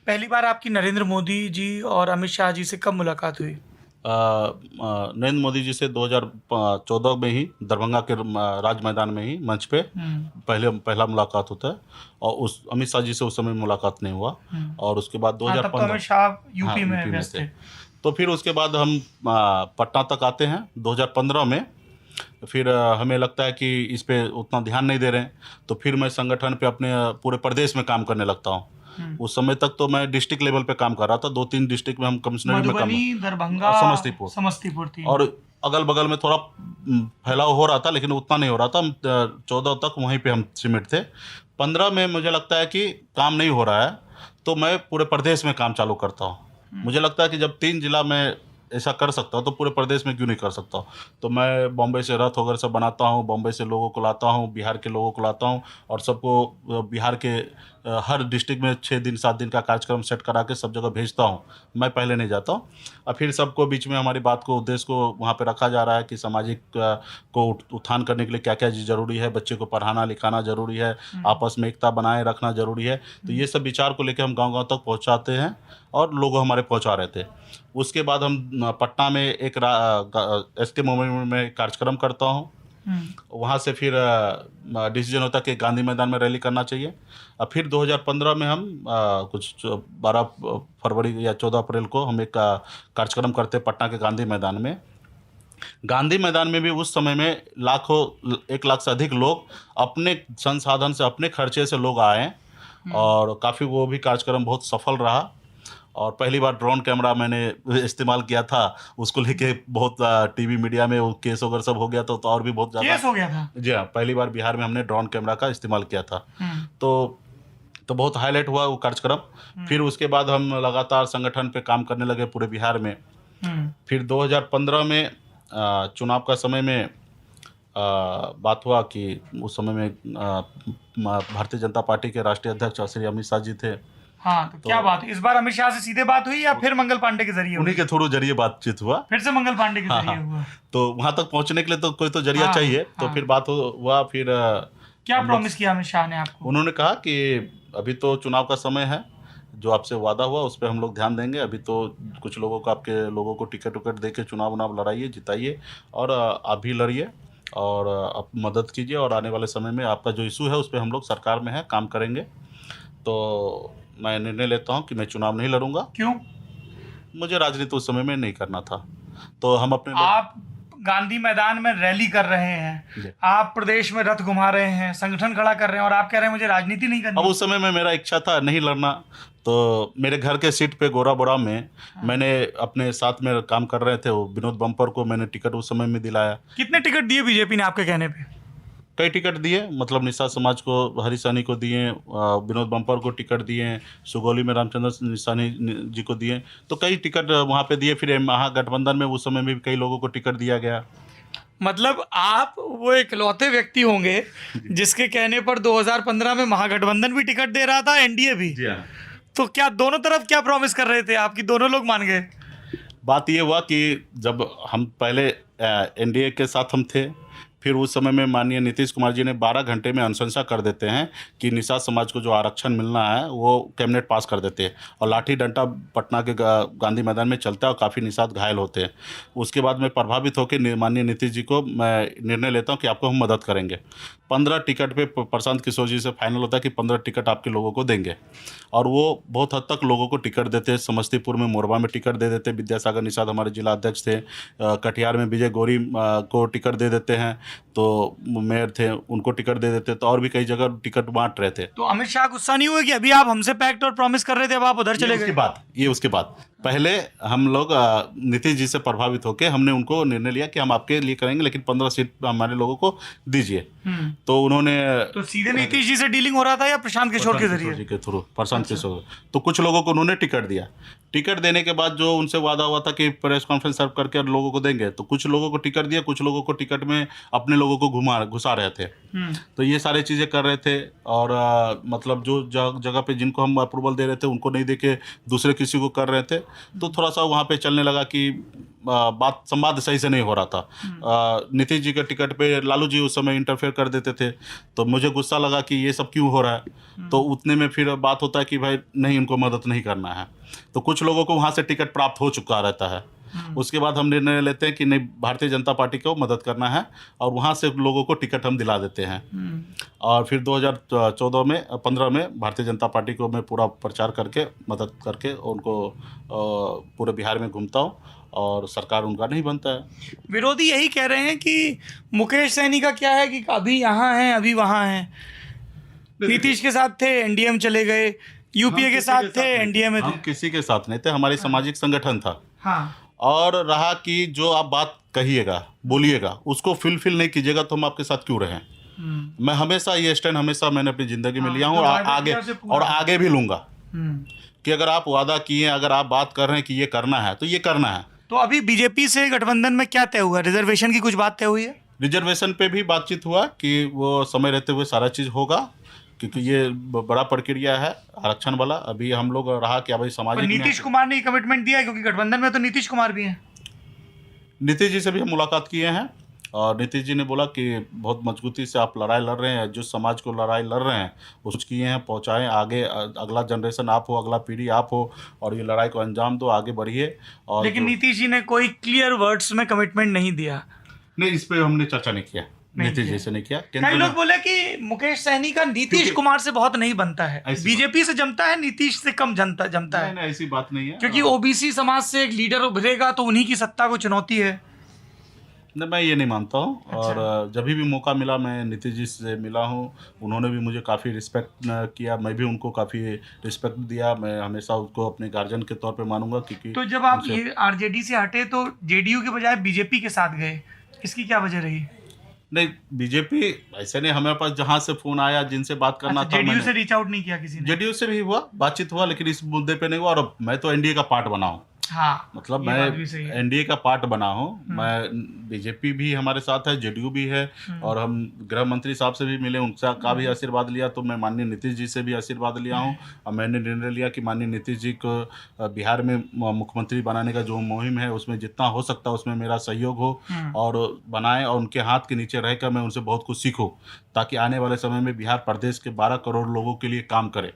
पहली बार आपकी नरेंद्र मोदी जी और अमित शाह जी से कब मुलाकात हुई? नरेंद्र मोदी जी से 2014 में ही दरभंगा के राज मैदान में ही मंच पे पहला मुलाकात होता है। और उस अमित शाह जी से उस समय मुलाकात नहीं हुआ। और उसके बाद हाँ, तब तो 2015 अमित शाह हाँ यूपी में यूपी में व्यस्त थे। थे। तो फिर उसके बाद हम पटना तक आते हैं 2015 में। फिर हमें लगता है कि इस पे उतना ध्यान नहीं दे रहे हैं, तो फिर मैं संगठन पे अपने पूरे प्रदेश में काम करने लगता हूँ। उस समय तक तो मैं डिस्ट्रिक्ट लेवल पे काम कर रहा था, 2-3 डिस्ट्रिक्ट में हम कमिश्नरी में काम मधुबनी, दरभंगा, समस्तीपुर समस्तीपुर थी। और अगल बगल में थोड़ा फैलाव हो रहा था, लेकिन उतना नहीं हो रहा था। हम 14 तक वहीं पे हम सिमट थे। 15 में मुझे लगता है कि काम नहीं हो रहा है, तो मैं पूरे प्रदेश में काम चालू करता हूँ। मुझे लगता है कि जब 3 जिला में ऐसा कर सकता हूँ तो पूरे प्रदेश में क्यों नहीं कर सकता हूँ। तो मैं बॉम्बे से रथ वगैरह सब बनाता हूँ, बॉम्बे से लोगों को लाता हूँ, बिहार के लोगों को लाता हूँ और सबको बिहार के हर डिस्ट्रिक्ट में 6 दिन 7 दिन का कार्यक्रम सेट करा के सब जगह भेजता हूँ। मैं पहले नहीं जाता हूँ। और फिर सबको बीच में हमारी बात को, उद्देश्य को वहाँ पे रखा जा रहा है कि सामाजिक को उत्थान करने के लिए क्या क्या चीज़ ज़रूरी है, बच्चे को पढ़ाना लिखाना ज़रूरी है, आपस में एकता बनाए रखना ज़रूरी है। तो ये सब विचार को लेकर हम गाँव-गाँव तक पहुँचाते हैं और लोग हमारे पहुँचा रहे थे। उसके बाद हम पटना में एक एसके मोमेंट में कार्यक्रम करता हूँ। वहाँ से फिर डिसीजन होता है कि गांधी मैदान में रैली करना चाहिए। और फिर 2015 में हम कुछ 12 फरवरी या 14 अप्रैल को हम एक कार्यक्रम करते हैं पटना के गांधी मैदान में। गांधी मैदान में भी उस समय में लाखों 1 लाख से अधिक लोग अपने संसाधन से, अपने खर्चे से लोग आए और काफ़ी वो भी कार्यक्रम बहुत सफल रहा। और पहली बार ड्रोन कैमरा मैंने इस्तेमाल किया था, उसको लेके बहुत टीवी मीडिया में वो केस वगैरह सब हो गया था, तो और भी बहुत ज़्यादा केस हो गया था? जी हाँ, पहली बार बिहार में हमने ड्रोन कैमरा का इस्तेमाल किया था। तो बहुत हाईलाइट हुआ वो कार्यक्रम। फिर उसके बाद हम लगातार संगठन पे काम करने लगे पूरे बिहार में। फिर 2015 में चुनाव का समय में बात हुआ कि उस समय में भारतीय जनता पार्टी के राष्ट्रीय अध्यक्ष श्री अमित शाह जी थे। हाँ, तो क्या बात हुई? इस बार अमित शाह से सीधे बात हुई या फिर मंगल पांडे के जरिए हुई? उन्हीं के थ्रू जरिए बातचीत हुआ। फिर से मंगल पांडे के जरिए हुआ? तो वहां तक पहुंचने के लिए तो कोई तो जरिया चाहिए। तो फिर बात हुआ। फिर क्या प्रॉमिस किया अमित शाह ने आपको? उन्होंने कहा कि अभी तो चुनाव का समय है, जो आपसे वादा हुआ उस पर हम लोग ध्यान देंगे। अभी तो कुछ लोगों को, आपके लोगों को टिकट उकट दे के चुनाव उनाव लड़ाइए, जिताइए और आप भी लड़िए और आप मदद कीजिए। और आने वाले समय में आपका जो इशू है उस पर हम लोग सरकार में है काम करेंगे। तो मैं निर्णय लेता हूँ कि मैं चुनाव नहीं लड़ूंगा। क्यों? मुझे राजनीति उस समय में नहीं करना था। तो हम अपने आप गांधी मैदान में रैली कर रहे हैं, आप प्रदेश में रथ घुमा रहे हैं, संगठन खड़ा कर रहे हैं और आप कह रहे हैं मुझे राजनीति नहीं करनी। अब उस समय में मेरा इच्छा था नहीं लड़ना। तो मेरे घर के सीट पे गोराबोड़ा में मैंने अपने साथ में काम कर रहे थे वो विनोद बम्पर को मैंने टिकट उस समय में दिलाया। कितने टिकट दिए बीजेपी ने आपके कहने पे? कई टिकट दिए, मतलब निषाद समाज को, हरी सहनी को दिए, विनोद बम्पर को टिकट दिए, सुगौली में रामचंद्र निशानी जी को दिए। तो कई टिकट वहाँ पे दिए। फिर महागठबंधन में उस समय में भी कई लोगों को टिकट दिया गया। मतलब आप वो इकलौते व्यक्ति होंगे जिसके कहने पर 2015 में महागठबंधन भी टिकट दे रहा था, एनडीए भी। जी हाँ। तो क्या दोनों तरफ क्या प्रॉमिस कर रहे थे आपकी, दोनों लोग मान गए? बात ये हुआ कि जब हम पहले एनडीए के साथ हम थे, फिर उस समय में माननीय नीतीश कुमार जी ने 12 घंटे में अनुशंसा कर देते हैं कि निषाद समाज को जो आरक्षण मिलना है वो कैबिनेट पास कर देते हैं। और लाठी डंडा पटना के गांधी मैदान में चलता है और काफ़ी निषाद घायल होते हैं। उसके बाद मैं प्रभावित होकर माननीय नीतीश जी को मैं निर्णय लेता हूँ कि आपको हम मदद करेंगे। 15 टिकट पे प्रशांत किशोर जी से फाइनल होता है कि 15 टिकट आपके लोगों को देंगे। और वो बहुत हद तक लोगों को टिकट देते हैं। समस्तीपुर में, मोरबा में टिकट दे देते। विद्यासागर निषाद हमारे जिला अध्यक्ष थे। कटिहार में विजय गौरी को टिकट दे देते हैं, तो मेयर थे, उनको टिकट दे देते। तो और भी कई जगह टिकट बांट रहे थे। तो अमित शाह गुस्सा नहीं हुए कि अभी आप हमसे पैक्ट और प्रॉमिस कर रहे थे, अब आप उधर चले गए? ये उसके बाद पहले हम लोग नीतीश जी से प्रभावित होकर हमने उनको निर्णय लिया कि हम आपके लिए करेंगे, लेकिन 15 सीट हमारे लोगों को दीजिए। तो उन्होंने, तो सीधे नीतीश जी से डीलिंग हो रहा था या प्रशांत किशोर के जरिए? जी के थ्रू, प्रशांत किशोर। तो कुछ लोगों को उन्होंने टिकट दिया। टिकट देने के बाद जो उनसे वादा हुआ था कि प्रेस कॉन्फ्रेंस सर्व करके लोगों को देंगे, तो कुछ लोगों को टिकट दिया, कुछ लोगों को टिकट में अपने लोगों को घुसा रहे थे। तो ये सारी चीज़ें कर रहे थे। और मतलब जो जगह पे जिनको हम अप्रूवल दे रहे थे उनको नहीं दे के दूसरे किसी को कर रहे थे, तो थोड़ा सा वहाँ पे चलने लगा कि बात संवाद सही से नहीं हो रहा था। नीतीश जी के टिकट पे लालू जी उस समय इंटरफेयर कर देते थे, तो मुझे गुस्सा लगा कि ये सब क्यों हो रहा है। तो उतने में फिर बात होता है कि भाई नहीं, इनको मदद नहीं करना है, तो कुछ लोगों को वहाँ से टिकट प्राप्त हो चुका रहता है। उसके बाद हम निर्णय लेते हैं कि नहीं, भारतीय जनता पार्टी को मदद करना है और वहाँ से लोगों को टिकट हम दिला देते हैं। और फिर 2014 में 15 में भारतीय जनता पार्टी को मैं पूरा प्रचार करके मदद करके उनको पूरे बिहार में घूमता हूँ और सरकार उनका नहीं बनता है। विरोधी यही कह रहे हैं कि मुकेश सहनी का क्या है कि अभी यहाँ हैं अभी वहाँ हैं, नीतीश के साथ थे एनडीए में चले गए, यूपीए के साथ थे एनडीए में थे। हम किसी के साथ नहीं थे, हमारी सामाजिक संगठन था। हाँ, और रहा कि जो आप बात कहिएगा बोलिएगा उसको फिल नहीं कीजिएगा तो हम आपके साथ क्यों रहें। मैं हमेशा ये स्टैंड मैंने अपनी ज़िंदगी में लिया हूँ और आगे भी लूँगा कि अगर आप वादा किए, अगर आप बात कर रहे हैं कि ये करना है तो ये करना है। तो अभी बीजेपी से गठबंधन में क्या तय हुआ? रिजर्वेशन की कुछ बात तय हुई है? रिजर्वेशन पे भी बातचीत हुआ कि वो समय रहते हुए सारा चीज़ होगा, क्योंकि ये बड़ा प्रक्रिया है आरक्षण वाला। अभी हम लोग रहा कि भाई सामाजिक नीतीश कुमार ने कमिटमेंट दिया है, क्योंकि गठबंधन में तो नीतीश कुमार भी हैं। नीतीश जी से भी हम मुलाकात किए हैं और नीतीश जी ने बोला कि बहुत मजबूती से आप लड़ाई लड़ रहे हैं, जो समाज को लड़ाई लड़ रहे हैं उसको किए हैं, पहुंचाएं आगे, अगला जनरेशन आप हो, अगला पीढ़ी आप हो और ये लड़ाई को अंजाम दो, आगे बढ़िए। और लेकिन नीतीश जी ने कोई क्लियर वर्ड्स में कमिटमेंट नहीं दिया। नहीं, इस पर हमने चर्चा नहीं किया, नीतीश जी से नहीं किया। कई लोग बोले कि मुकेश सहनी का नीतीश कुमार से बहुत नहीं बनता है, बीजेपी से जमता है, नीतीश से कम जमता है। नहीं, ऐसी बात नहीं है, क्योंकि ओबीसी समाज से एक लीडर उभरेगा तो उन्हीं की सत्ता को चुनौती है। नहीं, मैं ये नहीं मानता हूँ। और जब भी मौका मिला मैं नीतीश जी से मिला हूँ, उन्होंने भी मुझे काफ़ी रिस्पेक्ट किया, मैं भी उनको काफ़ी रिस्पेक्ट दिया। मैं हमेशा उसको अपने गार्जियन के तौर पे मानूंगा। क्योंकि तो जब आप ये आरजेडी से हटे तो जेडीयू के बजाय बीजेपी के साथ गए, इसकी क्या वजह रही? नहीं, बीजेपी ऐसे नहीं, हमारे पास जहाँ से फोन आया, जिनसे बात करना था, जेडीयू से रीच आउट नहीं किया किसी ने? जेडीयू से भी हुआ, बातचीत हुआ, लेकिन इस मुद्दे पे नहीं हुआ। और मैं तो एनडीए का पार्ट बना हूँ। हाँ, मतलब मैं एनडीए का पार्ट बना हूँ। मैं बीजेपी भी हमारे साथ है, जेडीयू भी है, और हम गृह मंत्री साहब से भी मिले, उनसे का भी आशीर्वाद लिया। तो मैं माननीय नीतीश जी से भी आशीर्वाद लिया हूँ और मैंने निर्णय लिया कि माननीय नीतीश जी को बिहार में मुख्यमंत्री बनाने का जो मुहिम है उसमें जितना हो सकता है उसमें मेरा सहयोग हो और बनाएं, और उनके हाथ के नीचे रहकर मैं उनसे बहुत कुछ सीखूं, ताकि आने वाले समय में बिहार प्रदेश के 12 करोड़ लोगों के लिए काम करे।